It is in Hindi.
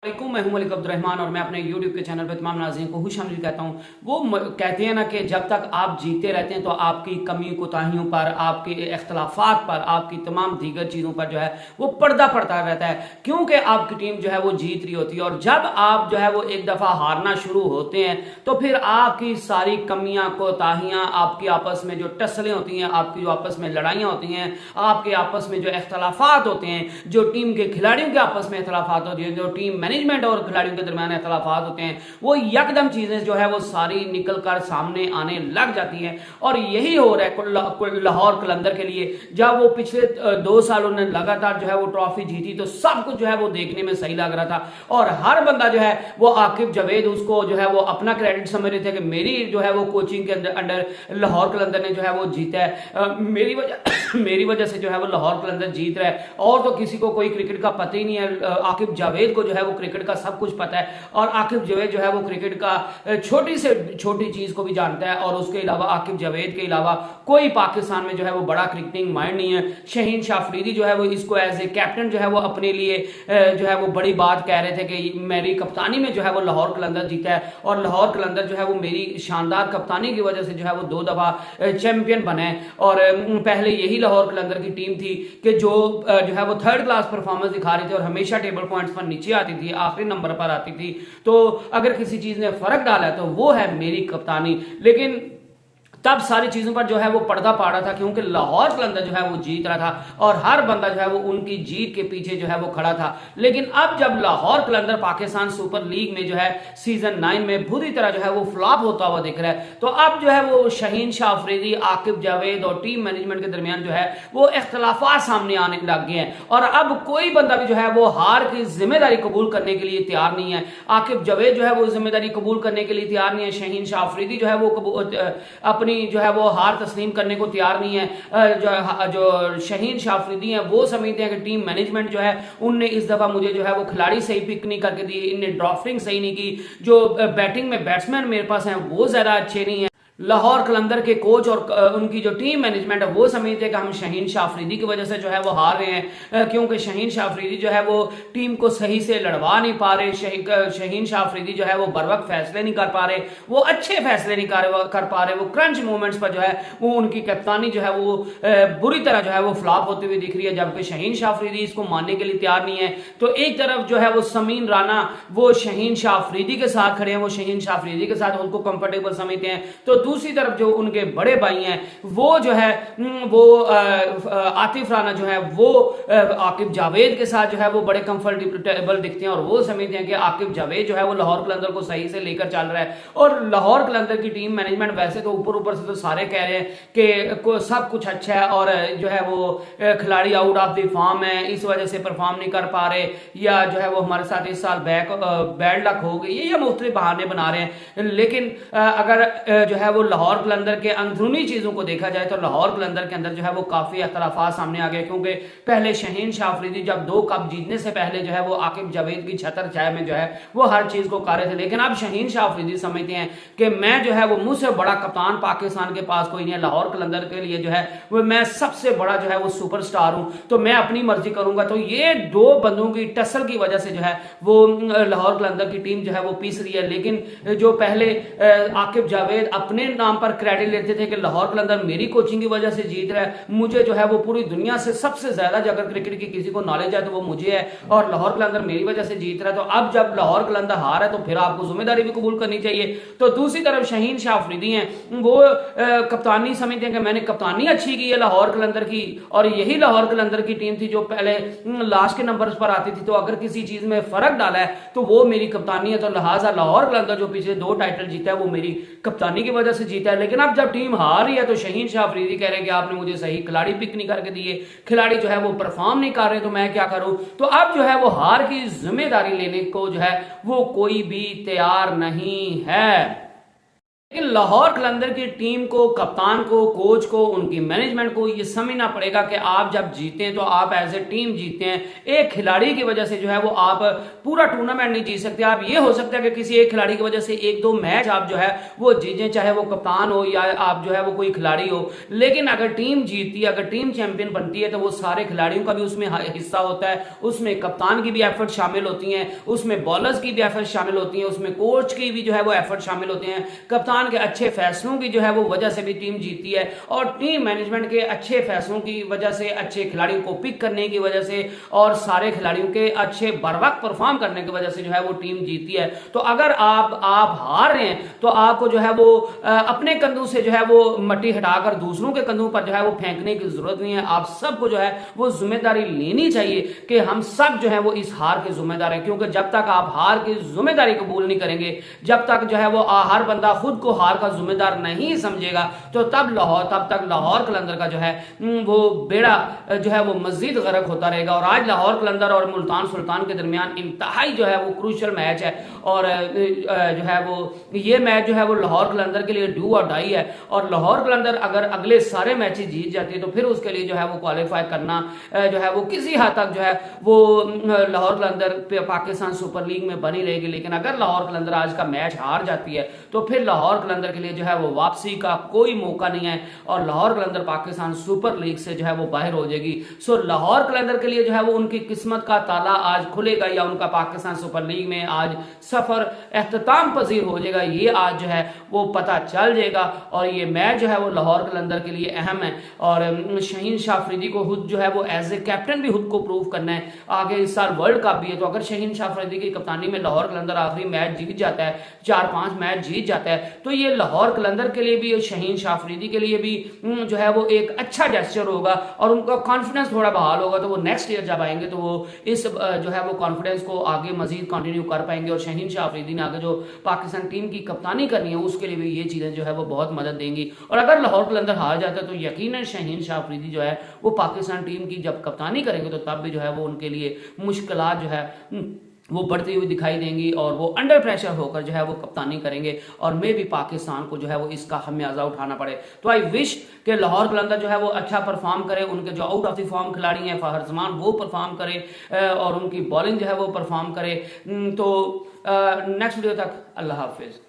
मैं हूं मलिक अब्दुर्रहमान और मैं अपने YouTube के चैनल पर तमाम नाज़रीन को खुशामदीद कहता हूं। वो कहते हैं ना कि जब तक आप जीते रहते हैं तो आपकी कमी कोताहियों पर, आपके इख्तलाफात पर, आपकी तमाम दीगर चीज़ों पर जो है वो पर्दा पड़ता रहता है, क्योंकि आपकी टीम जो है वो जीत रही होती है। और जब आप जो है वो एक दफ़ा हारना शुरू होते हैं तो फिर आपकी सारी कमियां कोताहियां, आपकी आपस में जो टसलें होती हैं, आपकी जो आपस में लड़ाइयाँ होती हैं, आपके आपस में जो इख्तलाफात होते हैं, जो टीम के खिलाड़ियों के आपस में इख्तलाफात होती है, जो टीम मैनेजमेंट और खिलाड़ियों के दरमियान इख्तलाफात होते हैं, वो यकदम चीजें जो है वो सारी निकल कर सामने आने लग जाती हैं। और यही हो रहा है लाहौर कलंदर के लिए। जब वो पिछले 2 सालों ने लगातार जो है वो ट्रॉफी जीती तो सब कुछ जो है वो देखने में सही लग रहा था और हर बंदा जो है वो आकिब जावेद उसको जो है वो अपना क्रेडिट समझ रहे थे कि मेरी जो है वो कोचिंग के अंडर लाहौर कलंदर ने जो है वो जीता है, मेरी वजह से जो है वो लाहौर कलंदर जीत रहा है। और तो किसी को कोई क्रिकेट का पता ही नहीं है। आकिब जावेद को जो है वो क्रिकेट का सब कुछ पता है और आकिब जावेद जो है वो क्रिकेट का छोटी से छोटी चीज को भी जानता है। और उसके अलावा आकिब जावेद के अलावा कोई पाकिस्तान में जो है वो बड़ा क्रिकेटिंग माइंड नहीं है। शहीन शाह अफरीदी जो है वो इसको एज ए कैप्टन जो है वो अपने लिए जो है वो बड़ी बात कह रहे थे कि मेरी कप्तानी में जो है वो लाहौर कलंदर जीता है और लाहौर कलंदर जो है वो मेरी शानदार कप्तानी की वजह से जो है वो 2 दफा चैंपियन बने। और पहले यही लाहौर कलंदर की टीम थी कि जो है वो 3rd क्लास परफॉर्मेंस दिखा रही थी और हमेशा टेबल पॉइंट्स पर नीचे आती थी, आखिरी नंबर पर आती थी। तो अगर किसी चीज ने फर्क डाला है तो वो है मेरी कप्तानी। लेकिन तब सारी चीजों पर जो है वो पर्दा पा रहा था क्योंकि लाहौर कलंदर जो है वो जीत रहा था और हर बंदा जो है वो उनकी जीत के पीछे जो है वो खड़ा था। लेकिन अब जब लाहौर कलंदर पाकिस्तान सुपर लीग में जो है सीजन 9 में बुरी तरह जो है वो फ्लॉप होता हुआ दिख रहा है, तो अब जो है वो शहीन शाह अफरीदी, आकिब जावेद और टीम मैनेजमेंट के दरमियान जो है वो इख्तलाफात सामने आने लग गए हैं और अब कोई बंदा भी जो है वो हार की जिम्मेदारी कबूल करने के लिए तैयार नहीं है। आकिब जावेद जो है वो जिम्मेदारी कबूल करने के लिए तैयार नहीं है। शहीन शाह अफरीदी जो है वो अपनी जो है वो हार तस्लीम करने को तैयार नहीं है। जो शहीन शाह अफरीदी हैं वो समझते हैं कि टीम मैनेजमेंट जो है उनने इस दफा मुझे जो है वो खिलाड़ी सही पिक नहीं करके दी, इनने ड्राफ्टिंग सही नहीं की, जो बैटिंग में बैट्समैन मेरे पास हैं वो ज्यादा अच्छे नहीं है। लाहौर कलंदर के कोच और उनकी जो टीम मैनेजमेंट है वो समझते हैं कि हम शहीन शाह अफरीदी की वजह से जो है वो हार रहे हैं, क्योंकि शहीन शाह अफरीदी जो है वो टीम को सही से लड़वा नहीं पा रहे। शहीन शाह अफरीदी जो है वो बर वक्त फैसले नहीं कर पा रहे, वो अच्छे फैसले नहीं कर पा रहे। वो क्रंच मोमेंट्स पर जो है वो उनकी कप्तानी जो है वो बुरी तरह जो है वो फ्लॉप होती हुई दिख रही है, जबकि शहीन शाह अफरीदी इसको मानने के लिए तैयार नहीं है। तो एक तरफ जो है वो समीन राना वो शहीन शाह अफरीदी के साथ खड़े हैं, वो शहीन शाह अफरीदी के साथ उनको कंफर्टेबल समझते हैं, तो दूसरी तरफ जो उनके बड़े भाई हैं वो जो है वो आतिफ राना जो है वो आकिब जावेद के साथ जो है वो बड़े कंफर्टेबल दिखते हैं और वो समझते हैं कि आकिब जावेद जो है वो लाहौर कलंदर को सही से लेकर चल रहा है। और लाहौर कलंदर की टीम मैनेजमेंट वैसे तो ऊपर से तो सारे कह रहे हैं कि सब कुछ अच्छा है और जो है वो खिलाड़ी आउट ऑफ द फॉर्म है, इस वजह से परफॉर्म नहीं कर पा रहे, या जो है वो हमारे साथ इस साल बैड लक हो गई है, या मुख्तलिफ बहाने बना रहे हैं। लेकिन अगर जो है वो लाहौर कलंदर के अंदरूनी चीजों को देखा जाए तो लाहौर कलंदर के अंदर जो है वो काफी अख्तलाफात सामने आ गए, क्योंकि पहले शहीन शाह अफरीदी जब 2 कप जीतने से पहले जो है वो आकिब जावेद की छतर छाया में जो है वो हर चीज को कर रहे थे। लेकिन अब शहीन शाह अफरीदी समझते हैं कि मैं जो है वो मुझसे बड़ा कप्तान पाकिस्तान के पास कोई नहीं है, लाहौर कलंदर के लिए जो है वो मैं सबसे बड़ा जो है वो सुपरस्टार हूं, तो मैं अपनी मर्जी करूंगा। तो ये 2 बंदों की टसल की वजह से जो है वो लाहौर कलंदर की टीम जो है वो पीस रही है। लेकिन जो पहले आकिब जावेद अपने नाम पर क्रेडिट लेते थे कि लाहौर कलंदर मेरी कोचिंग की वजह से जीत रहा है, मुझे जो है वो पूरी दुनिया से सबसे ज्यादा अगर क्रिकेट की किसी को नॉलेज है तो वो मुझे है और लाहौर कलंदर मेरी वजह से जीत रहा है। तो अब जब लाहौर कलंदर हार है तो फिर आपको जिम्मेदारी भी कबूल करनी चाहिए। तो दूसरी तरफ शहीन शाह अफरीदी हैं वो कप्तानी समझते हैं कि मैंने कप्तानी अच्छी की है लाहौर कलंदर की, और यही लाहौर कलंदर की टीम थी जो पहले लास्ट के नंबर पर आती थी, तो अगर किसी चीज में फर्क डाला है तो वो मेरी कप्तानी है। तो लिहाजा लाहौर कलंदर जो पिछले 2 टाइटल जीता है वो मेरी कप्तानी की वजह से जीता है। लेकिन अब जब टीम हार रही है तो शहीन शाह अफरीदी कह रहे हैं कि आपने मुझे सही खिलाड़ी पिक नहीं करके दिए, खिलाड़ी जो है वो परफॉर्म नहीं कर रहे, तो मैं क्या करूं। तो अब जो है वो हार की जिम्मेदारी लेने को जो है वो कोई भी तैयार नहीं है। लेकिन लाहौर कलंदर की टीम को, कप्तान को, कोच को, उनकी मैनेजमेंट को ये समझना पड़ेगा कि आप जब जीते हैं तो आप एज ए टीम जीते हैं। एक खिलाड़ी की वजह से जो है वो आप पूरा टूर्नामेंट नहीं जीत सकते। आप ये हो सकता है कि किसी एक खिलाड़ी की वजह से एक दो मैच आप जो है वो जीतें, चाहे वो कप्तान हो या आप जो है वो कोई खिलाड़ी हो। लेकिन अगर टीम जीतती है, अगर टीम चैंपियन बनती है, तो वो सारे खिलाड़ियों का भी उसमें हिस्सा होता है, उसमें कप्तान की भी एफर्ट शामिल होती हैं, उसमें बॉलर्स की भी एफर्ट शामिल होती हैं, उसमें कोच की भी जो है वो एफर्ट शामिल होते हैं, कप्तान के अच्छे फैसलों की जो है वो वजह से भी टीम जीती है, और टीम मैनेजमेंट के अच्छे फैसलों की वजह से, अच्छे खिलाड़ियों को पिक करने की वजह से और सारे खिलाड़ियों के अच्छे बर वक्त परफॉर्म करने की वजह से जो है वो टीम जीती है। तो अगर आप हार रहे हैं तो आपको जो है वो अपने कंधों से जो है वो मट्टी हटाकर दूसरों के कंधों पर जो है वो फेंकने की जरूरत नहीं है। आप सबको जो है वो जिम्मेदारी लेनी चाहिए कि हम सब जो है वो इस हार के जिम्मेदार हैं, क्योंकि जब तक आप हार की जिम्मेदारी कबूल नहीं करेंगे, जब तक जो है वो हर बंदा खुद को हार का जिम्मेदार नहीं समझेगा, तो तब तक लाहौर कलंदर का जो है वो बेड़ा जो है वो मजीद गर्क होता रहेगा। और आज लाहौर कलंदर और मुल्तान सुल्तान के दरमियान इंतहाई जो है वो क्रूशल मैच है, और जो है वो ये मैच जो है वो लाहौर कलंदर के लिए डू और डाई है। और लाहौर कलंदर अगर अगले सारे मैचेस जीत जाती है तो फिर उसके लिए जो है वो क्वालिफाई करना जो है वो किसी हद तक जो है वो लाहौर कलंदर पाकिस्तान सुपर लीग में बनी रहेगी। लेकिन अगर लाहौर कलंदर आज का मैच हार जाती है तो फिर लाहौर कलंदर के लिए जो है वो वापसी का कोई मौका नहीं है, और लाहौर कलंदर पाकिस्तान सुपर लीग से जो है वो बाहर हो जाएगी। सो लाहौर कलंदर के लिए जो है वो उनकी किस्मत का ताला आज खुलेगा, या उनका पाकिस्तान सुपर लीग में आज सफर एख्तिताम पजीर हो जाएगा, ये आज जो है वो पता चल जाएगा। और ये मैच जो है वो लाहौर कलंदर के लिए अहम है, और शहीन शाह अफरीदी को खुद जो है वो एज ए कैप्टन भी खुद को प्रूव करना है। आगे इस साल वर्ल्ड कप भी है, तो अगर शहीन शाह अफरीदी की कप्तानी में लाहौर कलंदर आखिरी मैच जीत जाता है, 4-5 मैच जीत जाता है, तो ये लाहौर कलंदर के लिए भी और शहीन शाह अफरीदी के लिए भी जो है वो एक अच्छा जेस्चर होगा, और उनका कॉन्फिडेंस थोड़ा बहाल होगा। तो वो नेक्स्ट ईयर जब आएंगे तो वो इस जो है वो कॉन्फिडेंस को आगे मजीद कंटिन्यू कर पाएंगे, और शहीन शाह अफरीदी ने आगे जो पाकिस्तान टीम की कप्तानी करनी है उसके लिए भी ये चीजें जो है वो बहुत मदद देंगी। और अगर लाहौर कलंदर हार जाता है तो यकीनन शहीन शाह अफरीदी जो है वो पाकिस्तान टीम की जब कप्तानी करेंगे तो तब भी जो है वो उनके लिए मुश्किलात जो है वो बढ़ती हुई दिखाई देंगी, और वो अंडर प्रेशर होकर जो है वो कप्तानी करेंगे, और मे भी पाकिस्तान को जो है वो इसका खमियाजा उठाना पड़े। तो आई विश कि लाहौर कलंदर जो है वो अच्छा परफॉर्म करे, उनके जो आउट ऑफ द फॉर्म खिलाड़ी हैं फहर जमान वो परफॉर्म करे, और उनकी बॉलिंग जो है वो परफॉर्म करे। तो नेक्स्ट वीडियो तक अल्लाह हाफिज।